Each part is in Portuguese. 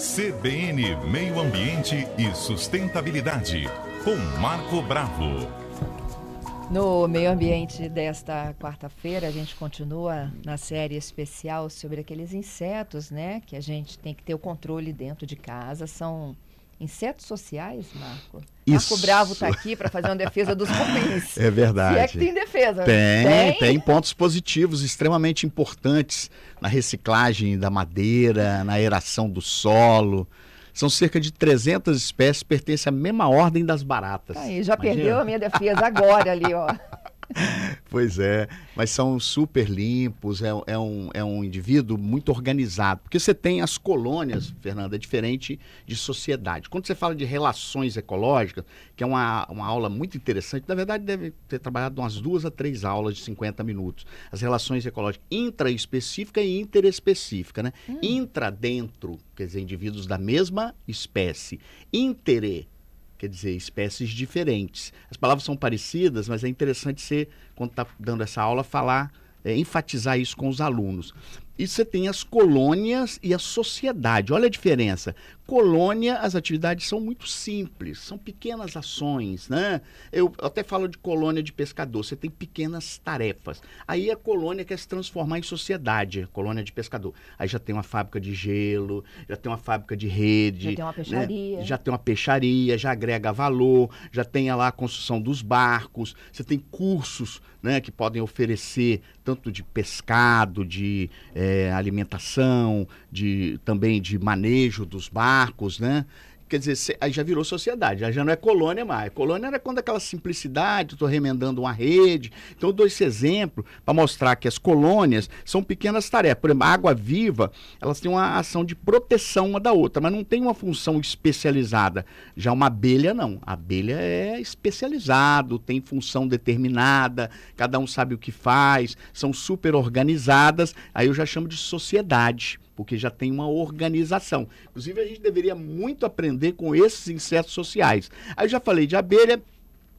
CBN Meio Ambiente e Sustentabilidade, com Marco Bravo. No Meio Ambiente desta quarta-feira, a gente continua na série especial sobre aqueles insetos, né? Que a gente tem que ter o controle dentro de casa. São insetos sociais, Marco? Isso. Marco Bravo está aqui para fazer uma defesa dos cupins. É verdade. Se é que tem defesa. Tem pontos positivos extremamente importantes na reciclagem da madeira, na aeração do solo. São cerca de 300 espécies que pertencem à mesma ordem das baratas. Aí, já perdeu a minha defesa agora ali, ó. Pois é, mas são super limpos, é um indivíduo muito organizado. Porque você tem as colônias, Fernanda, é diferente de sociedade. Quando você fala de relações ecológicas, que é uma aula muito interessante, na verdade deve ter trabalhado umas 2 a 3 aulas de 50 minutos. As relações ecológicas intraespecífica e interespecífica, né? Intra, dentro, quer dizer, indivíduos da mesma espécie. Intere, quer dizer, espécies diferentes. As palavras são parecidas, mas é interessante você, quando está dando essa aula, falar, enfatizar isso com os alunos. E você tem as colônias e a sociedade. Olha a diferença. Colônia, as atividades são muito simples, são pequenas ações, né? Eu até falo de colônia de pescador, você tem pequenas tarefas. Aí a colônia quer se transformar em sociedade, a colônia de pescador. Aí já tem uma fábrica de gelo, já tem uma fábrica de rede. Já tem uma peixaria. Né? Já tem uma peixaria, já agrega valor, já tem lá a construção dos barcos, você tem cursos, né, que podem oferecer tanto de pescado, de alimentação, também de manejo dos barcos, né? Quer dizer, aí já virou sociedade, aí já não é colônia mais. Colônia era quando aquela simplicidade, estou remendando uma rede. Então eu dou esse exemplo para mostrar que as colônias são pequenas tarefas. Por exemplo, a água viva, elas têm uma ação de proteção uma da outra, mas não tem uma função especializada. Já uma abelha, não. A abelha é especializado, tem função determinada, cada um sabe o que faz, são super organizadas, aí eu já chamo de sociedade, porque já tem uma organização. Inclusive, a gente deveria muito aprender com esses insetos sociais. Aí eu já falei de abelha,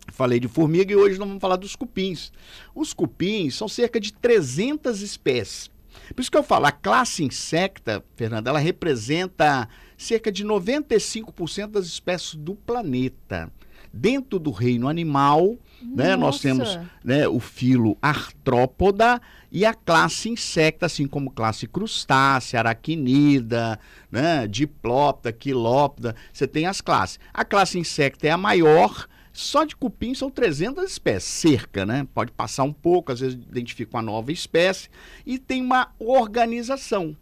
falei de formiga e hoje nós vamos falar dos cupins. Os cupins são cerca de 300 espécies. Por isso que eu falo, a classe insecta, Fernanda, ela representa cerca de 95% das espécies do planeta. Dentro do reino animal, né, nós temos, né, o filo Artrópoda e a classe insecta, assim como classe crustácea, aracnida, né, diplóptera, quilóptera, você tem as classes. A classe insecta é a maior, só de cupim são 300 espécies, cerca, né? Pode passar um pouco, às vezes identifica uma nova espécie, e tem uma organização.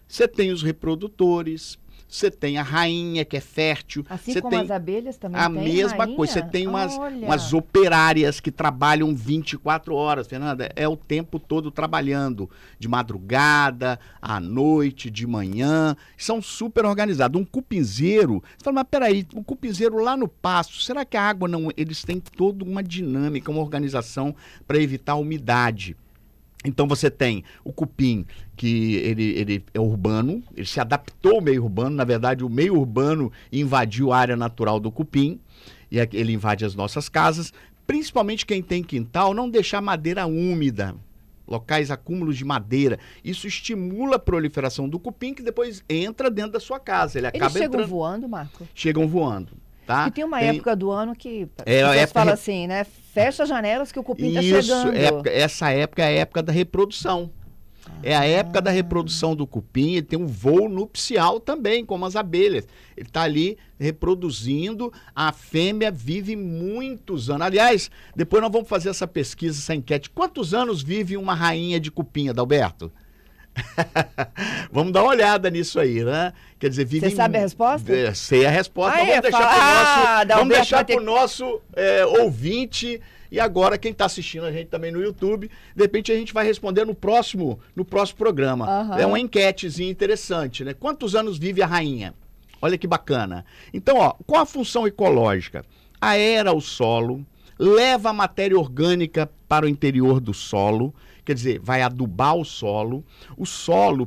Você tem os reprodutores, você tem a rainha, que é fértil. Assim você como tem as abelhas também a tem mesma rainha? coisa. Você tem umas operárias que trabalham 24 horas, Fernanda. É o tempo todo trabalhando. De madrugada, à noite, de manhã. São super organizados. Um cupinzeiro, você fala, mas peraí, o cupinzeiro lá no pasto, será que a água não... Eles têm toda uma dinâmica, uma organização para evitar a umidade. Então você tem o cupim, que ele é urbano, ele se adaptou ao meio urbano, na verdade o meio urbano invadiu a área natural do cupim, e ele invade as nossas casas, principalmente quem tem quintal, não deixar madeira úmida, locais acúmulos de madeira, isso estimula a proliferação do cupim, que depois entra dentro da sua casa. Eles chegam voando, Marco? Chegam voando. Tá? E tem uma época do ano que você fala assim, né? Fecha as janelas que o cupim está chegando. Essa época é a época da reprodução. É a época da reprodução do cupim, ele tem um voo nupcial também, como as abelhas. Ele está ali reproduzindo, a fêmea vive muitos anos. Aliás, depois nós vamos fazer essa pesquisa, essa enquete. Quantos anos vive uma rainha de cupim, Adalberto? Vamos dar uma olhada nisso aí, né? Quer dizer, vive. Você sabe a resposta? Sei a resposta. Vamos deixar para o nosso ouvinte. E agora, quem está assistindo a gente também no YouTube, de repente a gente vai responder no próximo programa. É uma enquetezinha interessante, né? Quantos anos vive a rainha? Olha que bacana. Então, ó, qual a função ecológica? Aera o solo, leva a matéria orgânica para o interior do solo, quer dizer, vai adubar o solo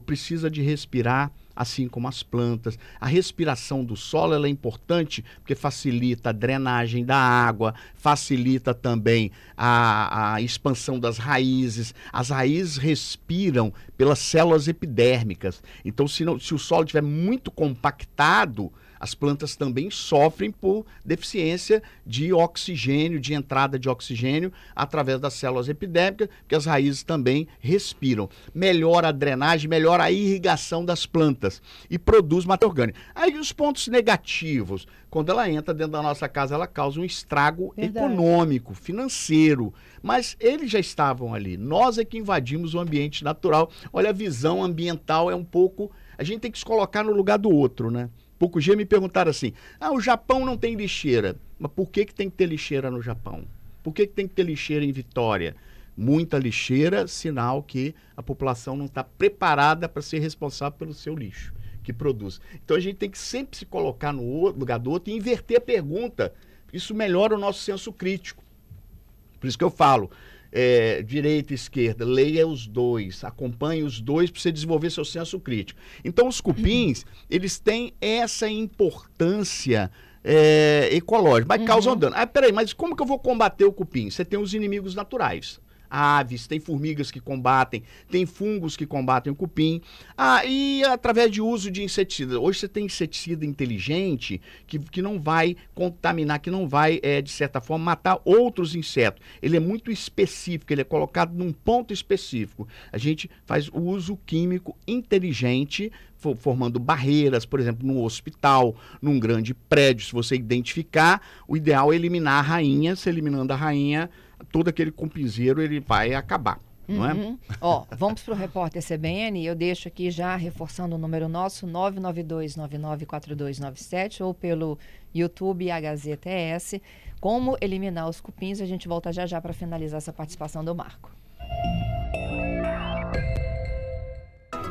precisa de respirar, assim como as plantas. A respiração do solo ela é importante porque facilita a drenagem da água, facilita também a expansão das raízes. As raízes respiram pelas células epidérmicas. Então, se o solo estiver muito compactado, as plantas também sofrem por deficiência de oxigênio, de entrada de oxigênio através das células epidérmicas, porque as raízes também respiram. Melhora a drenagem, melhora a irrigação das plantas e produz matéria orgânica. Aí os pontos negativos, quando ela entra dentro da nossa casa, ela causa um estrago econômico, financeiro, mas eles já estavam ali. Nós é que invadimos o ambiente natural. Olha, a visão ambiental é um pouco... A gente tem que se colocar no lugar do outro, né? Pouco dia me perguntaram assim, o Japão não tem lixeira, mas por que tem que ter lixeira no Japão? Por que tem que ter lixeira em Vitória? Muita lixeira, sinal que a população não está preparada para ser responsável pelo seu lixo que produz. Então a gente tem que sempre se colocar no lugar do outro e inverter a pergunta. Isso melhora o nosso senso crítico. Por isso que eu falo, direita e esquerda, leia os dois, acompanhe os dois para você desenvolver seu senso crítico. Então os cupins, eles têm essa importância ecológica, mas causam dano. Peraí, mas como que eu vou combater o cupim? Você tem os inimigos naturais. Aves, tem formigas que combatem, tem fungos que combatem o cupim. E através de uso de inseticida. Hoje você tem inseticida inteligente que não vai contaminar, que não vai, de certa forma, matar outros insetos. Ele é muito específico, ele é colocado num ponto específico. A gente faz o uso químico inteligente, formando barreiras, por exemplo, num hospital, num grande prédio. Se você identificar, o ideal é eliminar a rainha. Se eliminando a rainha, todo aquele cupinzeiro ele vai acabar, não é? Vamos para o repórter CBN. Eu deixo aqui já reforçando o número nosso, 992994297, ou pelo YouTube a Gazeta ES. Como eliminar os cupins. A gente volta já para finalizar essa participação do Marco.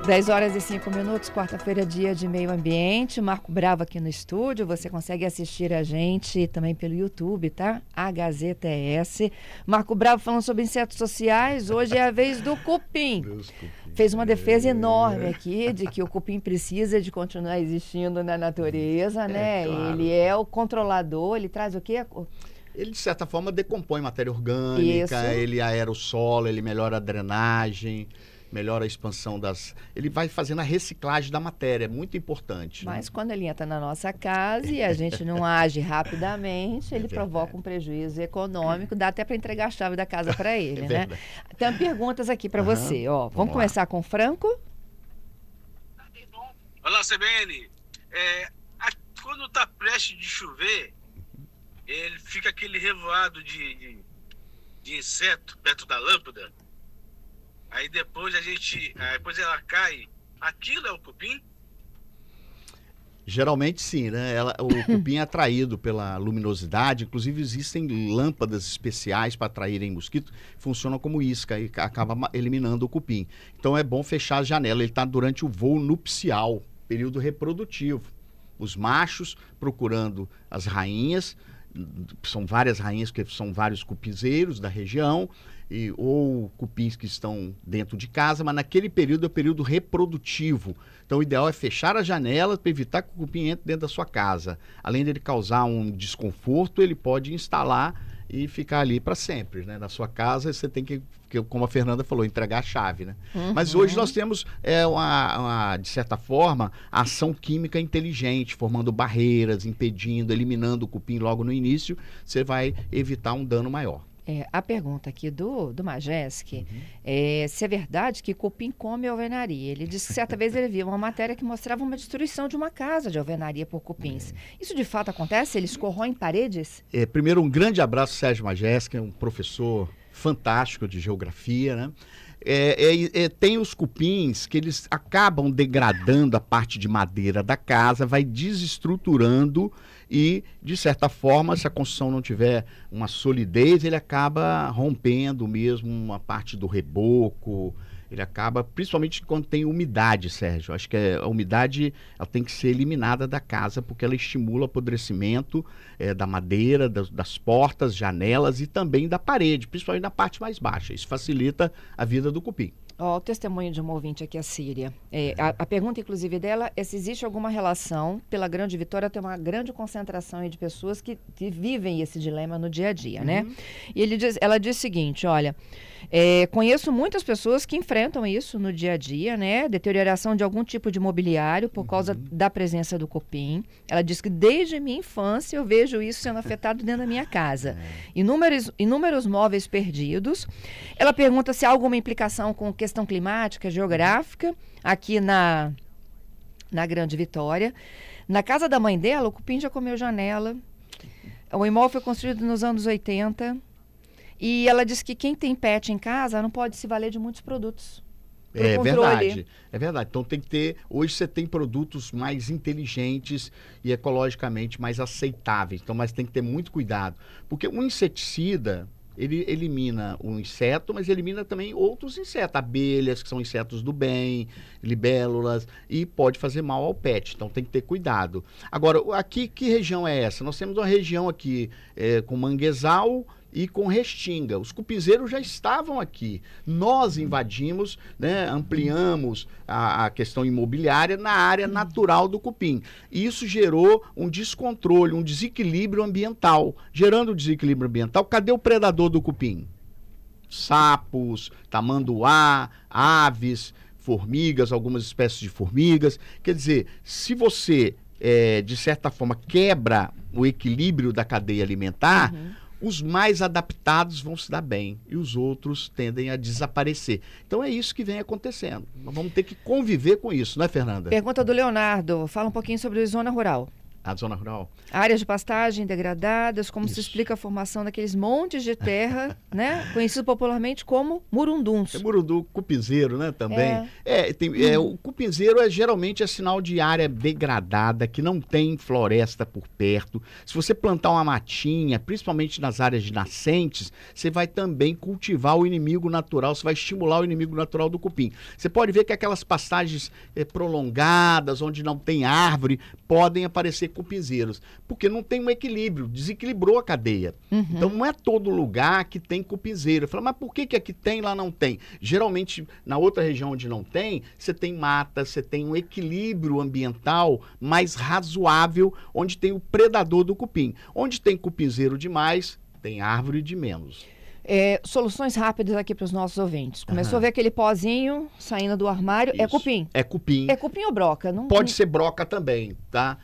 10h05, quarta-feira, dia de meio ambiente. Marco Bravo aqui no estúdio. Você consegue assistir a gente também pelo YouTube, tá? A Gazeta ES. Marco Bravo falando sobre insetos sociais. Hoje é a vez do cupim. Fez uma defesa enorme aqui de que o cupim precisa de continuar existindo na natureza, né? Claro. Ele é o controlador, ele traz o quê? Ele, de certa forma, decompõe matéria orgânica, ele aera o solo, ele melhora a drenagem, melhora a expansão Ele vai fazendo a reciclagem da matéria, é muito importante. Mas quando ele entra na nossa casa e a gente não age rapidamente, ele provoca um prejuízo econômico, dá até para entregar a chave da casa para ele, né? Tem perguntas aqui para você, Vamos começar com o Franco? Olá, CBN. Quando está prestes de chover, ele fica aquele revoado de inseto perto da lâmpada. Aí depois depois ela cai. Aquilo é o cupim? Geralmente sim, né? O cupim é atraído pela luminosidade. Inclusive existem lâmpadas especiais para atraírem mosquitos, funcionam como isca e acaba eliminando o cupim. Então é bom fechar a janela. Ele está durante o voo nupcial, período reprodutivo. Os machos procurando as rainhas, são várias rainhas, porque são vários cupinzeiros da região, ou cupins que estão dentro de casa, mas naquele período é o período reprodutivo. Então o ideal é fechar a janela para evitar que o cupim entre dentro da sua casa. Além dele causar um desconforto, ele pode instalar e ficar ali para sempre, né? Na sua casa você tem que, como a Fernanda falou, entregar a chave, né? Mas hoje nós temos, de certa forma, a ação química inteligente, formando barreiras, impedindo, eliminando o cupim logo no início, você vai evitar um dano maior. A pergunta aqui do Majeski se é verdade que cupim come alvenaria. Ele disse que certa vez ele viu uma matéria que mostrava uma destruição de uma casa de alvenaria por cupins. Isso de fato acontece? Eles corroem paredes? Primeiro, um grande abraço, Sérgio Majeski, um professor fantástico de geografia, né? Tem os cupins que eles acabam degradando a parte de madeira da casa, vai desestruturando e, de certa forma, se a construção não tiver uma solidez, ele acaba rompendo mesmo uma parte do reboco. Ele acaba, principalmente quando tem umidade, Sérgio. Acho que a umidade ela tem que ser eliminada da casa, porque ela estimula o apodrecimento da madeira, das portas, janelas e também da parede, principalmente na parte mais baixa. Isso facilita a vida do cupim. Ó, o testemunho de uma ouvinte aqui, a Síria. A pergunta, inclusive, dela é se existe alguma relação, pela Grande Vitória, ter uma grande concentração aí de pessoas que vivem esse dilema no dia a dia, né? E ela diz o seguinte, olha, conheço muitas pessoas que enfrentam isso no dia a dia, né? Deterioração de algum tipo de mobiliário por causa da presença do cupim. Ela diz que desde minha infância eu vejo isso sendo afetado dentro da minha casa. Inúmeros móveis perdidos. Ela pergunta se há alguma implicação com questão climática, geográfica, aqui na Grande Vitória. Na casa da mãe dela, o cupim já comeu janela. O imóvel foi construído nos anos 80. E ela diz que quem tem pet em casa não pode se valer de muitos produtos. É verdade, é verdade. Então tem que ter, hoje você tem produtos mais inteligentes e ecologicamente mais aceitáveis, então, mas tem que ter muito cuidado, porque um inseticida, ele elimina o inseto, mas elimina também outros insetos, abelhas, que são insetos do bem, libélulas, e pode fazer mal ao pet, então tem que ter cuidado. Agora, aqui, que região é essa? Nós temos uma região aqui com manguezal e com restinga. Os cupinzeiros já estavam aqui. Nós invadimos, né, ampliamos a questão imobiliária na área natural do cupim. E isso gerou um descontrole, um desequilíbrio ambiental. Gerando desequilíbrio ambiental, cadê o predador do cupim? Sapos, tamanduá, aves, formigas, algumas espécies de formigas. Quer dizer, se você, de certa forma, quebra o equilíbrio da cadeia alimentar, os mais adaptados vão se dar bem e os outros tendem a desaparecer. Então é isso que vem acontecendo. Nós vamos ter que conviver com isso, não é, Fernanda? Pergunta do Leonardo. Fala um pouquinho sobre a zona rural. A zona rural? Áreas de pastagem degradadas, como se explica a formação daqueles montes de terra, né? Conhecido popularmente como murunduns. É murundu, cupinzeiro, né, também. O cupinzeiro geralmente é sinal de área degradada, que não tem floresta por perto. Se você plantar uma matinha, principalmente nas áreas de nascentes, você vai também cultivar o inimigo natural, você vai estimular o inimigo natural do cupim. Você pode ver que aquelas pastagens prolongadas, onde não tem árvore, podem aparecer cupinzeiros, porque não tem um equilíbrio, desequilibrou a cadeia. Então não é todo lugar que tem cupinzeiro. Fala, mas por que aqui tem, lá não tem? Geralmente, na outra região onde não tem, você tem mata, você tem um equilíbrio ambiental mais razoável, onde tem o predador do cupim. Onde tem cupinzeiro demais, tem árvore de menos. Soluções rápidas aqui para os nossos ouvintes. Começou a ver aquele pozinho saindo do armário. Isso. É cupim. É cupim. É cupim ou broca? Não, Pode ser broca também, tá?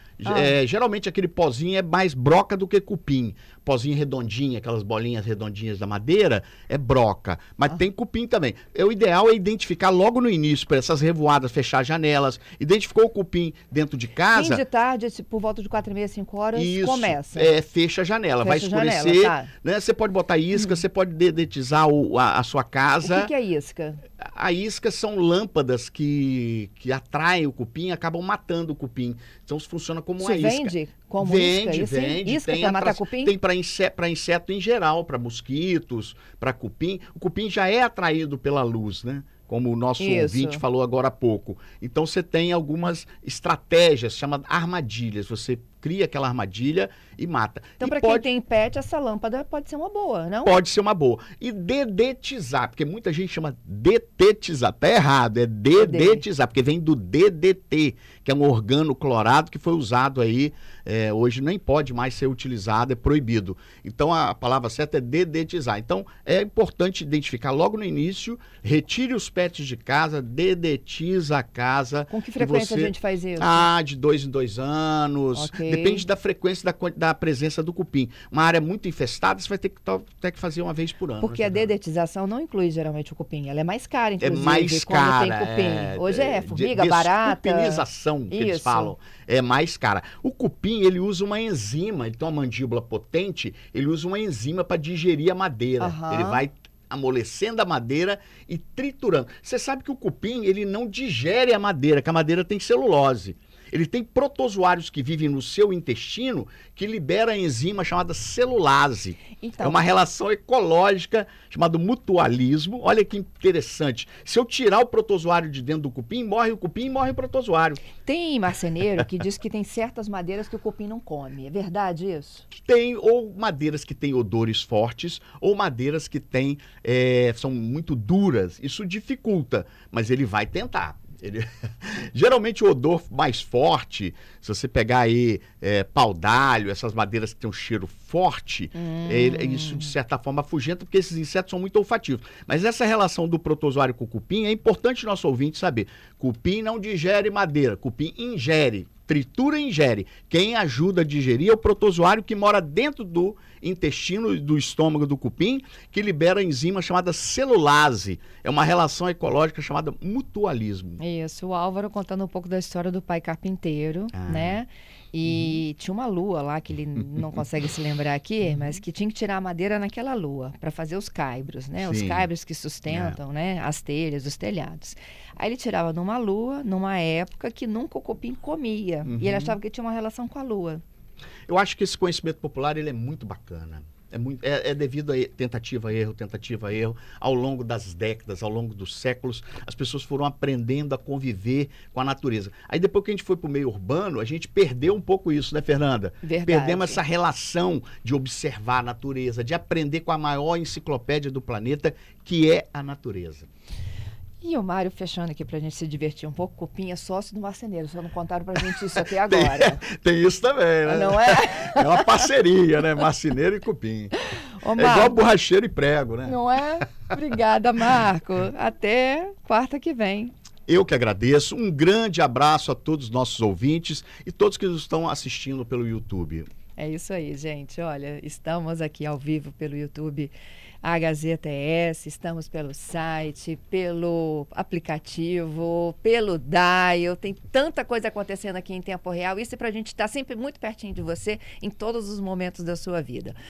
Geralmente aquele pozinho é mais broca do que cupim. Pozinho redondinho, aquelas bolinhas redondinhas da madeira, é broca. Mas tem cupim também. O ideal é identificar logo no início, para essas revoadas, fechar janelas. Identificou o cupim dentro de casa... Fim de tarde, por volta de 4h30, 5 horas, isso, começa. Fecha a janela. Fecha vai escurecer, janela, tá. né? Você pode botar isca, você pode dedetizar a sua casa. O que é isca? A isca são lâmpadas que atraem o cupim e acabam matando o cupim. Então isso funciona como uma isca. Vende como isca? Vende. Isca para matar cupim? Tem para inseto em geral, para mosquitos, para cupim. O cupim já é atraído pela luz, né? Como o nosso ouvinte falou agora há pouco. Então você tem algumas estratégias, chama armadilhas. Você cria aquela armadilha e mata. Então, para quem tem pet, essa lâmpada pode ser uma boa, não? Pode ser uma boa. E dedetizar, porque muita gente chama detetizar. Tá errado, é dedetizar, porque vem do DDT, que é um organoclorado que foi usado aí, hoje nem pode mais ser utilizado, é proibido. Então, a palavra certa é dedetizar. Então, é importante identificar logo no início, retire os pets de casa, dedetiza a casa. Com que frequência a gente faz isso? De 2 em 2 anos. Okay. Depende da frequência da presença do cupim. Uma área muito infestada, você vai ter que fazer uma vez por ano. Porque a dedetização não inclui geralmente o cupim. Ela é mais cara, inclusive, é mais cara, quando tem cupim. Hoje formiga, barata. Descupinização, que eles falam. É mais cara. O cupim, ele usa uma enzima, ele tem uma mandíbula potente, ele usa uma enzima para digerir a madeira. Ele vai amolecendo a madeira e triturando. Você sabe que o cupim, ele não digere a madeira, que a madeira tem celulose. Ele tem protozoários que vivem no seu intestino que libera a enzima chamada celulase. Então, É uma relação ecológica chamada mutualismo. Olha que interessante. Se eu tirar o protozoário de dentro do cupim, morre o cupim e morre o protozoário. tem marceneiro que diz que tem certas madeiras que o cupim não come. É verdade isso? Tem ou madeiras que têm odores fortes ou madeiras que têm, são muito duras. Isso dificulta, mas ele vai tentar. Geralmente o odor mais forte, se você pegar aí pau-d'alho, essas madeiras que têm um cheiro forte, isso de certa forma afugenta, porque esses insetos são muito olfativos. Mas essa relação do protozoário com o cupim é importante nosso ouvinte saber. Cupim não digere madeira, cupim ingere. Tritura e ingere. Quem ajuda a digerir é o protozoário que mora dentro do intestino e do estômago do cupim, que libera a enzima chamada celulase. É uma relação ecológica chamada mutualismo. Isso, o Álvaro contando um pouco da história do pai carpinteiro, né? E tinha uma lua lá, que ele não consegue se lembrar aqui, mas que tinha que tirar a madeira naquela lua para fazer os caibros, né? Os Sim. caibros que sustentam, né? As telhas, os telhados. Aí ele tirava numa lua, numa época que nunca o cupim comia. E ele achava que tinha uma relação com a lua. Eu acho que esse conhecimento popular ele é muito bacana. É devido a tentativa, erro. Ao longo das décadas, ao longo dos séculos, as pessoas foram aprendendo a conviver com a natureza. Aí depois que a gente foi para o meio urbano, a gente perdeu um pouco isso, né, Fernanda? Verdade. Perdemos essa relação de observar a natureza, de aprender com a maior enciclopédia do planeta, que é a natureza. E o Mário, fechando aqui pra gente se divertir um pouco, cupim é sócio do marceneiro, só não contaram pra gente isso até agora. Tem isso também, né? Não é? É uma parceria, né? Marceneiro e cupim. Ô, É Marco, igual borracheiro e prego, né? não é? Obrigada, Marco. Até quarta que vem. Eu que agradeço. Um grande abraço a todos os nossos ouvintes e todos que nos estão assistindo pelo YouTube. É isso aí, gente. Olha, estamos aqui ao vivo pelo YouTube, a Gazeta ES, estamos pelo site, pelo aplicativo, pelo Dial. Tem tanta coisa acontecendo aqui em tempo real. Isso é para a gente estar sempre muito pertinho de você em todos os momentos da sua vida.